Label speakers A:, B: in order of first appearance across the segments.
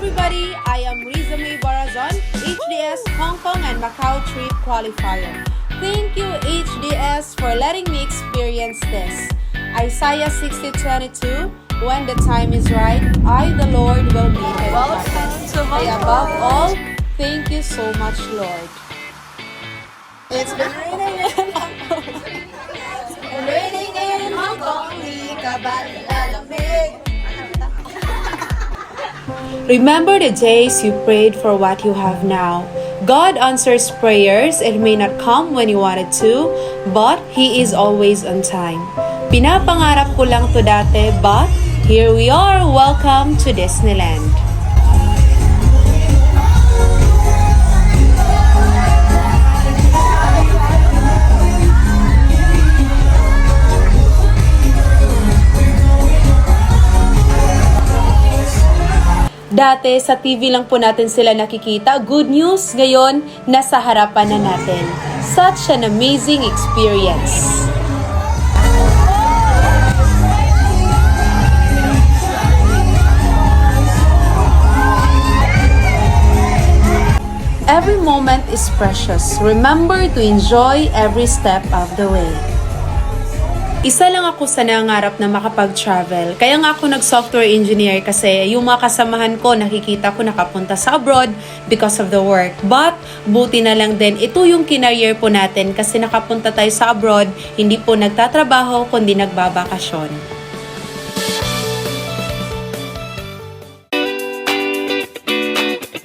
A: everybody, I am Riza May Barazon, HDS Hong Kong and Macau trip qualifier. Thank you HDS for letting me experience this. Isaiah 60:22, when the time is right, I the Lord will make it happen. And above all, thank you so much Lord. It's been raining in Hong Kong. It's been raining in Hong Kong. Di ka ba nilalamig? Remember the days you prayed for what you have now. God answers prayers. It may not come when you wanted to, but He is always on time. Pinapangarap ko lang to dati, but here we are. Welcome to Disneyland. Dati sa TV lang po natin sila nakikita. Good news, ngayon nasa harapan na natin. Such an amazing experience. Every moment is precious. Remember to enjoy every step of the way. Isa lang ako sa nangarap na makapag-travel. Kaya nga ako nag-software engineer kasi yung mga kasamahan ko nakikita ko nakapunta sa abroad because of the work. But buti na lang din, ito yung kinarier po natin kasi nakapunta tayo sa abroad, hindi po nagtatrabaho kundi nagbabakasyon.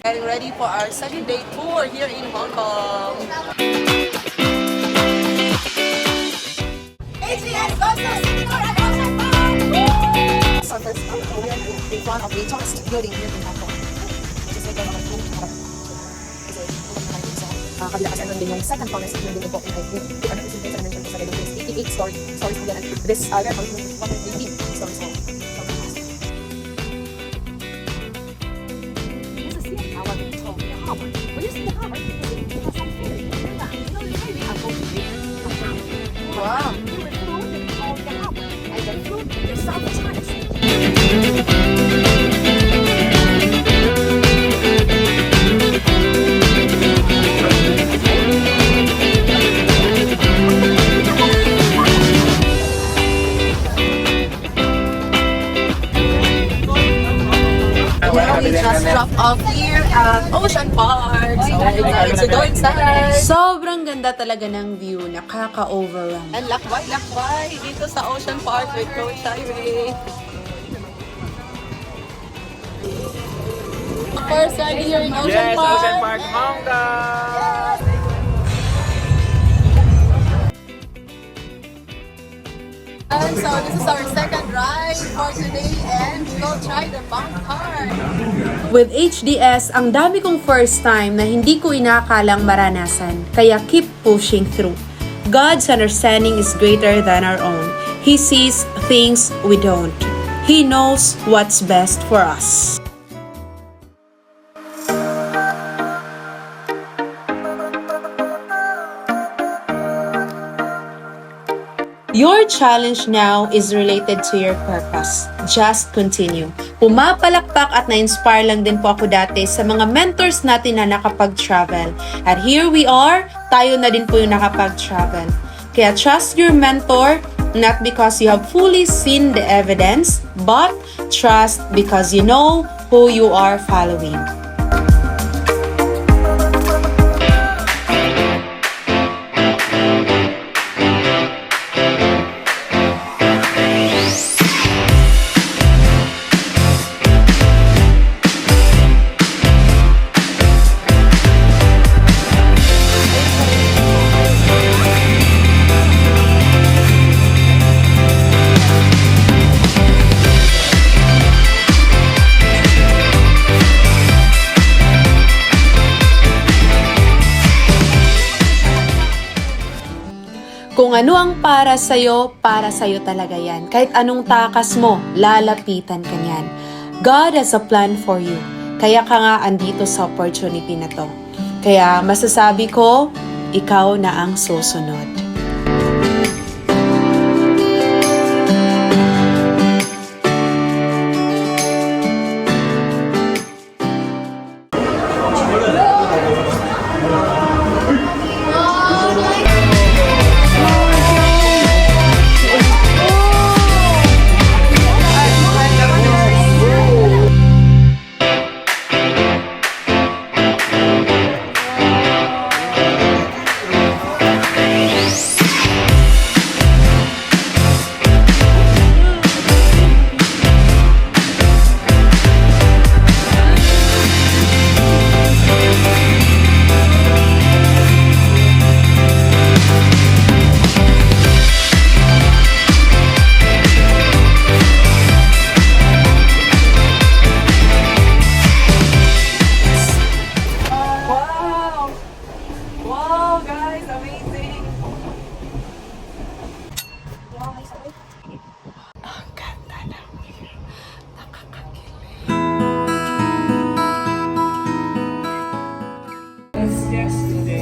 B: Getting ready for our second day tour here in Hong Kong.
C: HDS goes to Singapore and Ocean Park!
B: So first, we are in front of the tallest building here in Hong Kong. Just like naman po, harap. Kasi kabila kasi ano din yung second tallest building po in Hong Kong. Ano yung simple sa mention ko sa ganun is 88 stories po yan. And this red house is 180 stories po. This is the tower of the harbor. When you see the harbor, you see it has some ferry. You know the ferry are going to be wow. And then through the south China. We just dropped off here at Ocean Park. So we're going to go inside.
A: Sobrang ganda talaga ng view, nakaka-overwhelm.
B: And lakbay dito sa Ocean Park with Coach Irene. First time here in Ocean Park.
D: Ocean Park, Hong Kong.
B: And so this is our second ride for today and we'll try the bump car.
A: With HDS, ang dami kong first time na hindi ko inakalang maranasan, kaya keep pushing through. God's understanding is greater than our own. He sees things we don't. He knows what's best for us. Your challenge now is related to your purpose. Just continue. Pumapalakpak at na-inspire lang din po ako dati sa mga mentors natin na nakapag-travel. At here we are, tayo na din po yung nakapag-travel. Kaya trust your mentor, not because you have fully seen the evidence, but trust because you know who you are following. Kung ano ang para sa'yo talaga yan. Kahit anong takas mo, lalapitan ka niyan. God has a plan for you. Kaya ka nga andito sa opportunity na to. Kaya masasabi ko, ikaw na ang susunod.
C: Guys, hindi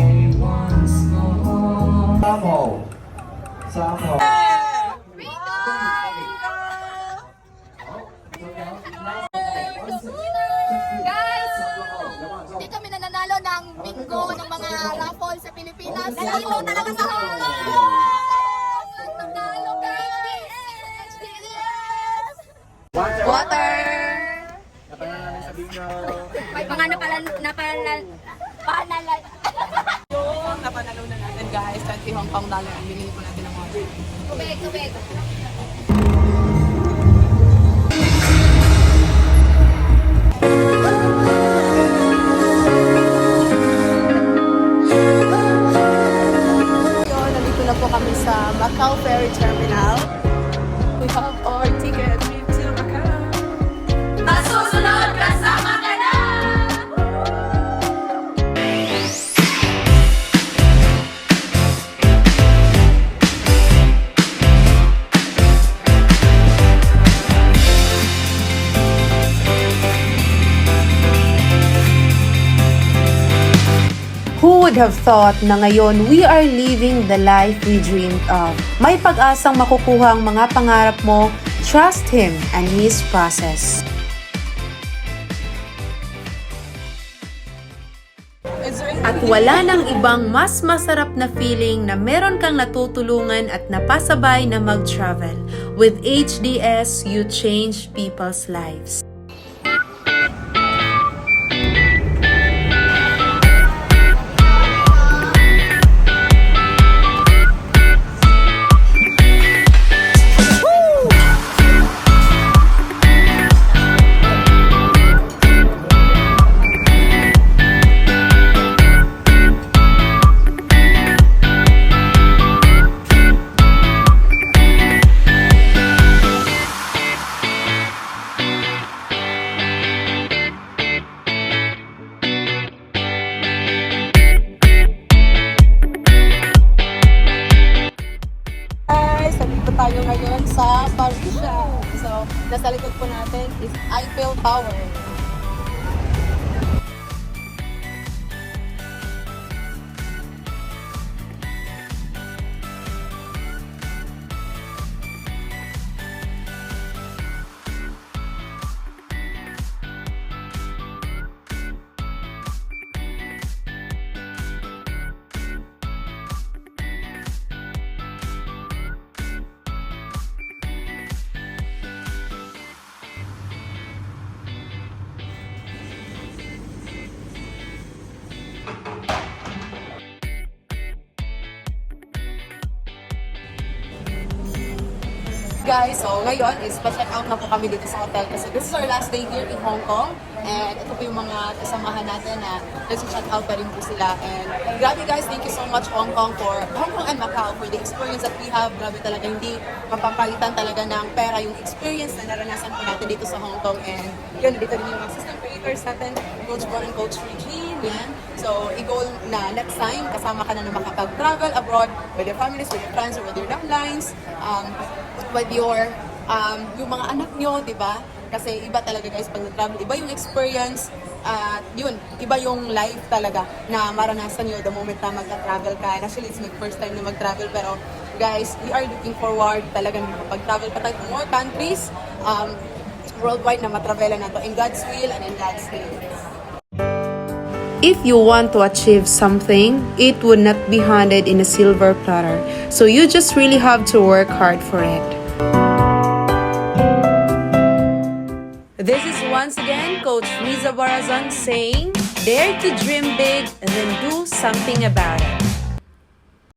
C: kami nananalo ng bingo ng mga raffle sa Pilipinas. Nanalo talaga sa Hong Kong! Nanalo guys! HDS! Water! May mga napanalan.
A: Napanalo na natin guys, 20 Hong Kong dollar ang binili po natin ng water.
C: Tubig.
A: Nandito na po kami sa Macau Ferry Terminal. We have our ticket to Macau.
C: Masusunod, kasama ka na!
A: Who would have thought na ngayon we are living the life we dreamed of? May pag-asang makukuha ang mga pangarap mo. Trust Him and His process. At wala nang ibang mas masarap na feeling na meron kang natutulungan at napasabay na mag-travel. With HDS, you change people's lives. Tayo ngayon sa Parisha. So, nasa likod po natin is Eiffel Tower. Guys, so ngayon is pa-check out na po kami dito sa hotel kasi this is our last day here in Hong Kong and ito po yung mga kasamahan natin na nag-check out pa rin po sila and grabe guys, thank you so much Hong Kong and Macau for the experience that we have. Grabe talaga, hindi mapapalitan talaga ng pera yung experience na naranasan po natin dito sa Hong Kong and yun, dito rin yung assistant creators natin, Coach Bron and Coach Regine, yan. So, i-goal na next time, kasama ka na makapag-travel abroad with your families, with your friends, or with your downlines, with your, yung mga anak nyo, di ba? Kasi iba talaga guys pag nag-travel, iba yung experience, yun, iba yung life talaga na maranasan nyo the moment na mag-travel ka. And actually, it's my first time na mag-travel, pero guys, we are looking forward talaga na makapag-travel pa tayo to more countries, worldwide na matravelan na to in God's will and in God's name. If you want to achieve something, it would not be handed in a silver platter. So you just really have to work hard for it. This is once again Coach Riza Barazon saying, dare to dream big and then do something about it.